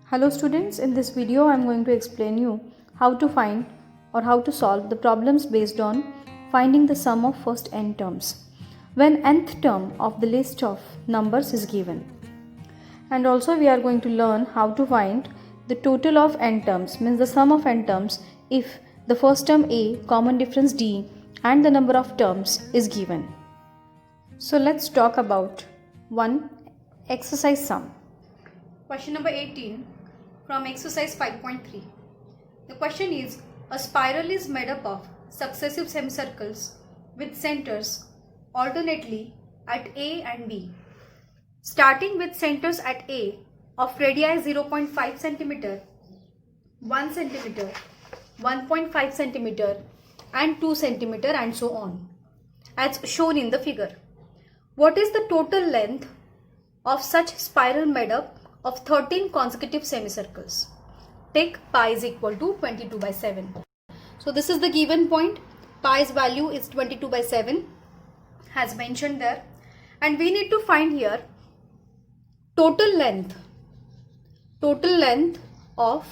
Hello students, in this video I am going to explain you how to find or how to solve the problems based on finding the sum of first n terms when nth term of the list of numbers is given. And also we are going to learn how to find the total of n terms, means the sum of n terms, if the first term a, common difference d and the number of terms is given. So let's talk about one exercise sum. Question number 18 from exercise 5.3. The question is, a spiral is made up of successive semicircles with centers alternately at A and B. Starting with centers at A of radii 0.5 cm, 1 cm, 1.5 cm and 2 cm and so on, as shown in the figure. What is the total length of such spiral made up of 13 consecutive semicircles? Take pi is equal to 22 by 7. So this is the given point. Pi's value is 22 by 7 as mentioned there, and we need to find here total length of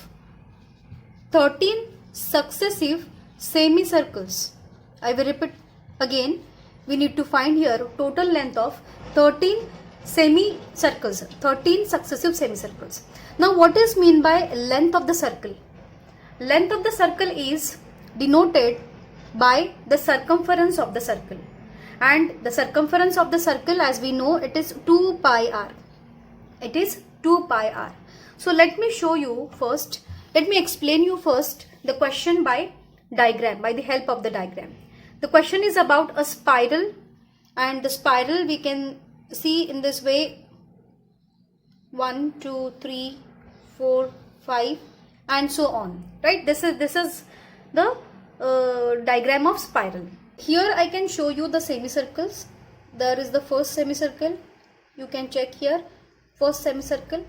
13 successive semicircles. I will repeat again. We need to find here total length of 13 semicircles, 13 successive semicircles. Now what is mean by length of the circle? Length of the circle is denoted by the circumference of the circle, and the circumference of the circle, as we know, it is 2 pi r. It is 2 pi r. So let me show you first, let me explain you first the question by diagram, by the help of the diagram. The question is about a spiral, and the spiral we can see in this way: 1, 2, 3, 4, 5 and so on, right? This is the diagram of spiral. Here I can show you the semicircles. There is the first semicircle, you can check here, first semicircle,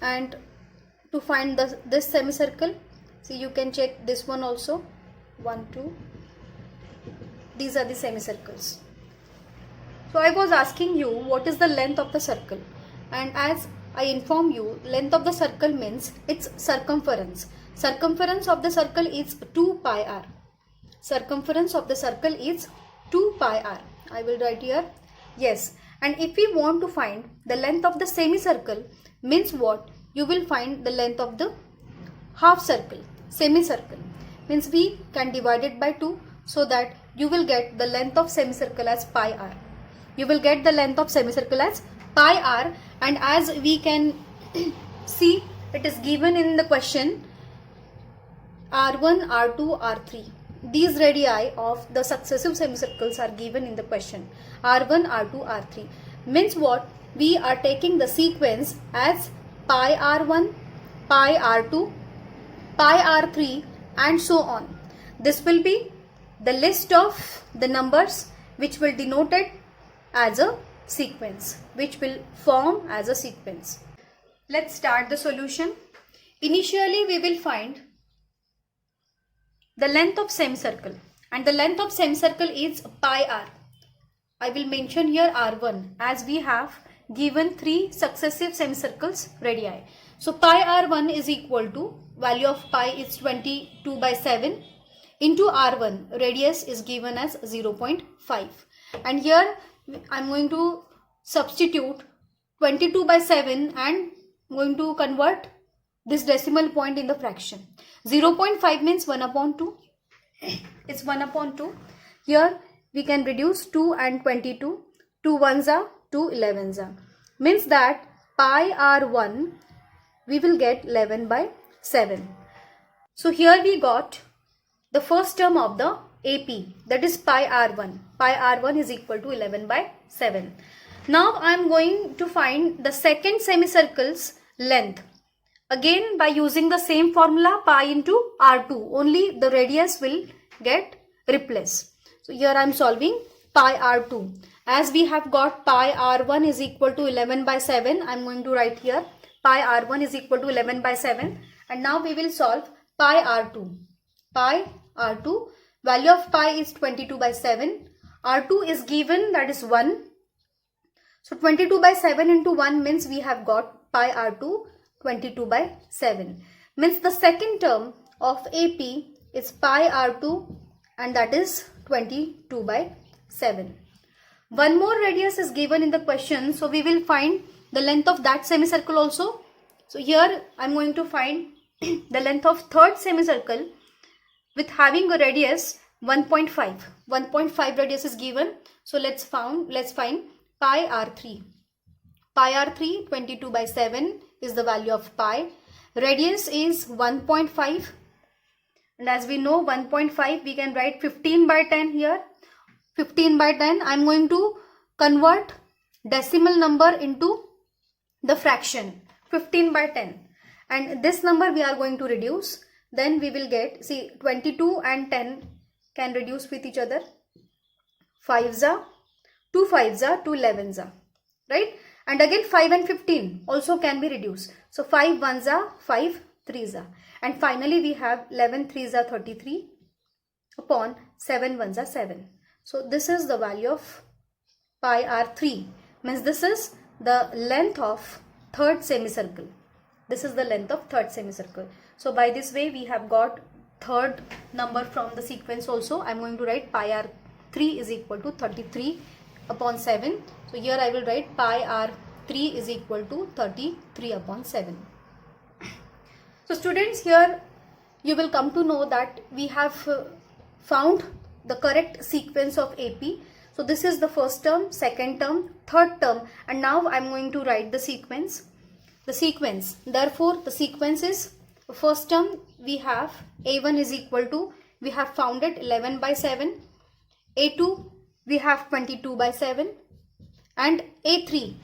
and to find this semicircle, see, you can check this one also, 1, 2. These are the semicircles. So I was asking you what is the length of the circle, and as I inform you, length of the circle means its circumference. Circumference of the circle is 2 pi r. Circumference of the circle is 2 pi r. I will write here. Yes. And if we want to find the length of the semicircle, means what? You will find the length of the half circle. Semicircle means we can divide it by 2, so that you will get the length of semicircle as pi r. You will get the length of semicircle as pi r, and as we can see, it is given in the question r1, r2, r3. These radii of the successive semicircles are given in the question, r1, r2, r3. Means what? We are taking the sequence as pi r1, pi r2, pi r3 and so on. This will be the list of the numbers which will denote it as a sequence, which will form as a sequence. Let's start the solution. Initially we will find the length of semicircle, and the length of semicircle is pi r. I will mention here r1, as we have given 3 successive semicircles radii. So pi r1 is equal to, value of pi is 22 by 7 into r1, radius is given as 0.5, and here I am going to substitute 22 by 7 and going to convert this decimal point in the fraction. 0.5 means 1 upon 2. It's 1 upon 2. Here we can reduce 2 and 22. 2 ones are 2 11s are. Means that pi r1 we will get 11 by 7. So here we got the first term of the AP, that is pi r1. Pi r1 is equal to 11 by 7. Now I am going to find the second semicircle's length. Again, by using the same formula, pi into r2, only the radius will get replaced. So here I am solving pi r2. As we have got pi r1 is equal to 11 by 7, I am going to write here pi r1 is equal to 11 by 7, and now we will solve pi r2. Pi r2, value of pi is 22 by 7, r2 is given, that is 1. So 22 by 7 into 1 means we have got pi r2, 22 by 7. Means the second term of AP is pi r2 and that is 22 by 7. One more radius is given in the question, so we will find the length of that semicircle also. So here I am going to find the length of third semicircle with having a radius 1.5. 1.5 radius is given. So let's find pi r3. Pi r3 22 by 7 is the value of pi. Radius is 1.5 and as we know 1.5 we can write 15 by 10 here. 15 by 10 I am going to convert decimal number into the fraction 15 by 10 and this number we are going to reduce. Then we will get, see, 22 and 10 can reduce with each other. 5s are 2 5s are 2 11s are, right? And again 5 and 15 also can be reduced. So 5 1s are 5 3s are. And finally we have 11 3s are 33 upon 7 1s are 7. So this is the value of pi r3. Means this is the length of third semicircle. This is the length of third semicircle. So by this way we have got third number from the sequence also. I am going to write pi r3 is equal to 33 upon 7. So here I will write pi r3 is equal to 33 upon 7. So students, here you will come to know that we have found the correct sequence of AP. So this is the first term, second term, third term, and now I am going to write the sequence. Therefore the sequence is, first term we have A1 is equal to, we have found it 11 by 7, A2 we have 22 by 7 and A3,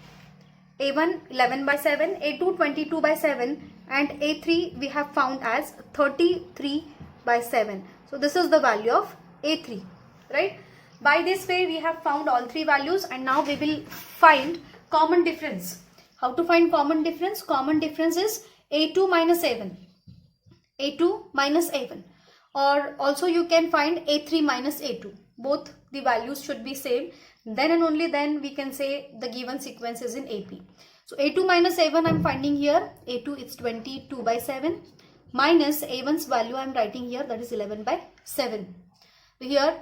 A1 11 by 7, A2 22 by 7 and A3 we have found as 33 by 7. So this is the value of A3, right? By this way we have found all three values and now we will find common difference. How to find common difference? Common difference is A2 minus A1. A2 minus A1, or also you can find A3 minus A2. Both the values should be same. Then and only then we can say the given sequence is in AP. So A2 minus A1 I am finding here. A2 is 22 by 7 minus A1's value I am writing here, that is 11 by 7. Here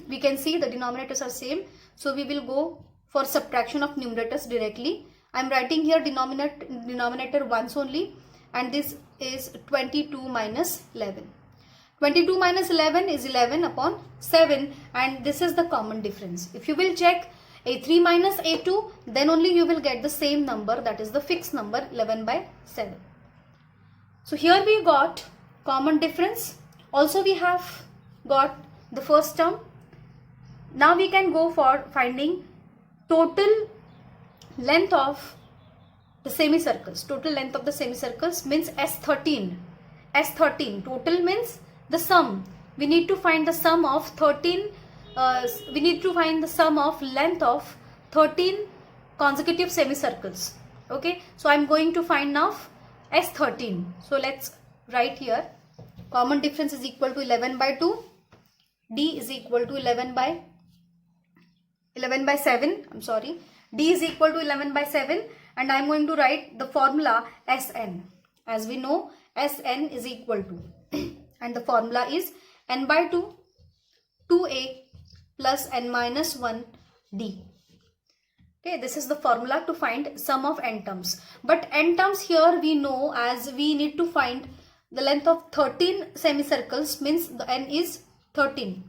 we can see the denominators are same. So we will go for subtraction of numerators directly. I am writing here denominator once only, and this is 22 minus 11. 22 minus 11 is 11 upon 7, and this is the common difference. If you will check A3 minus A2, then only you will get the same number, that is the fixed number 11 by 7. So here we got common difference. Also we have got the first term. Now we can go for finding total length of the semicircles. Total length of the semicircles means S13. S13 total means the sum. We need to find the sum of 13. We need to find the sum of length of 13 consecutive semicircles. Okay, so I am going to find now S13. So let's write here. Common difference is equal to 11 by 2. D is equal to 11 by 7. I'm sorry. D is equal to 11 by 7, and I am going to write the formula Sn. As we know, Sn is equal to and the formula is n by 2, 2a plus n minus 1 d. Okay, this is the formula to find sum of n terms. But n terms here we know, as we need to find the length of 13 semicircles, means the n is 13.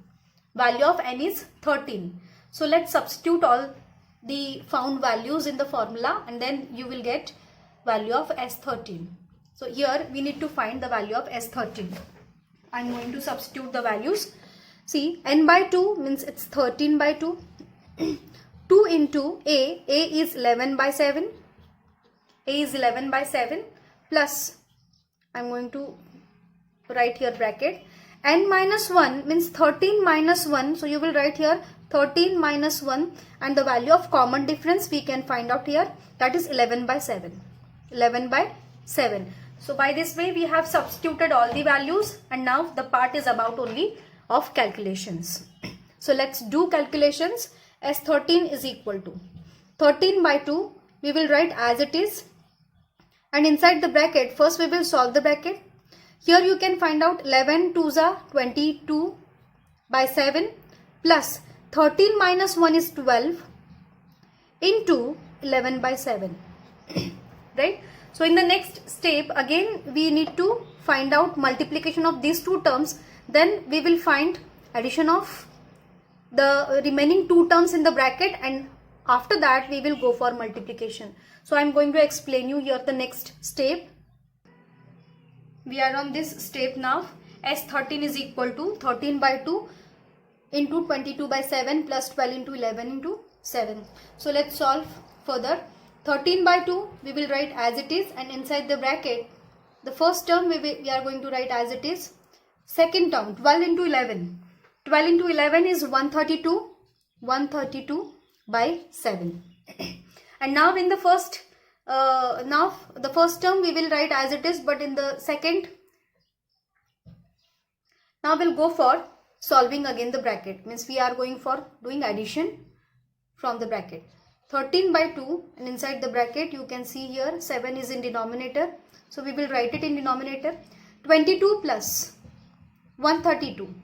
Value of n is 13. So let's substitute all the found values in the formula and then you will get value of S13. So here we need to find the value of S13. I am going to substitute the values. See, n by 2 means it's 13 by 2. 2 into A is 11 by 7. A is 11 by 7 plus, I am going to write here bracket. N minus 1 means 13 minus 1. So you will write here 13 minus 1, and the value of common difference we can find out here, that is 11 by 7. 11 by 7. So by this way we have substituted all the values, and now the part is about only of calculations. So let's do calculations. S13 is equal to 13 by 2. We will write as it is And inside the bracket, first we will solve the bracket. Here you can find out 11 2s are 22 by 7 plus 13 minus 1 is 12 into 11 by 7. Right? So in the next step, again we need to find out multiplication of these two terms. Then we will find addition of the remaining two terms in the bracket, and after that we will go for multiplication. So I am going to explain you here the next step. We are on this step now. S13 is equal to 13 by 2 into 22 by 7 plus 12 into 11 into 7. So let's solve further. 13 by 2 we will write as it is, and inside the bracket the first term we are going to write as it is. Second term 12 into 11. 12 into 11 is 132. 132 by 7. And now in the first term we will write as it is, but in the second, now we'll go for solving again the bracket. Means we are going for doing addition from the bracket. 13 by 2, and inside the bracket you can see here 7 is in denominator. So we will write it in denominator. 22 plus 132.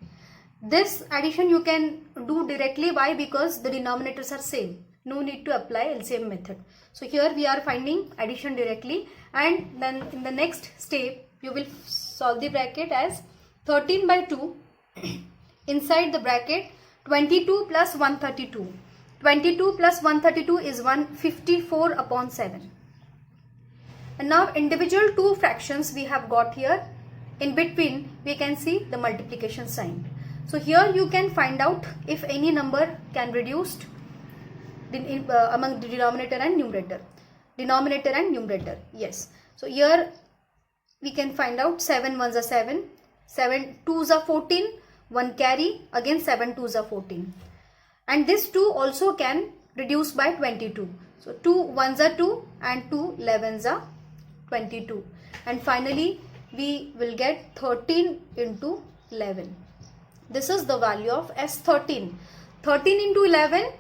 This addition you can do directly. Why? Because the denominators are same. No need to apply LCM method. So here we are finding addition directly, and then in the next step you will solve the bracket as 13 by 2 inside the bracket 22 plus 132. 22 plus 132 is 154 upon 7. And now individual two fractions we have got here. In between we can see the multiplication sign. So here you can find out if any number can reduced among the denominator and numerator. Denominator and numerator, yes. So here we can find out 7 ones are 7, 7 2s are 14, 1 carry, again 7 2s are 14. And this 2 also can reduce by 22. So 2 1s are 2 and 2 11s are 22. And finally we will get 13 into 11. This is the value of S13. 13 into 11,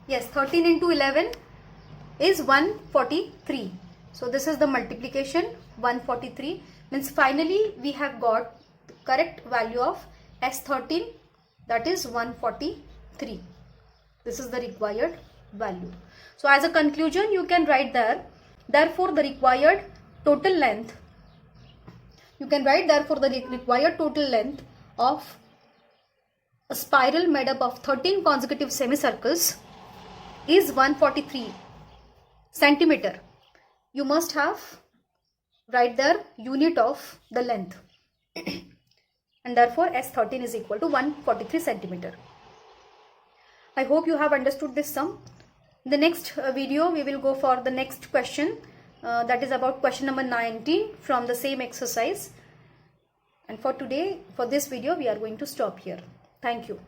yes, 13 into 11 is 143. So this is the multiplication, 143. Means finally we have got the correct value of S13, that is 143. This is the required value. So as a conclusion you can write there, therefore the required total length, you can write therefore the required total length of a spiral made up of 13 consecutive semicircles is 143 centimeter. You must have write there unit of the length and therefore S13 is equal to 143 centimeter. I hope you have understood this sum. In the next video we will go for the next question, that is about question number 19 from the same exercise. And for today, for this video, we are going to stop here. Thank you.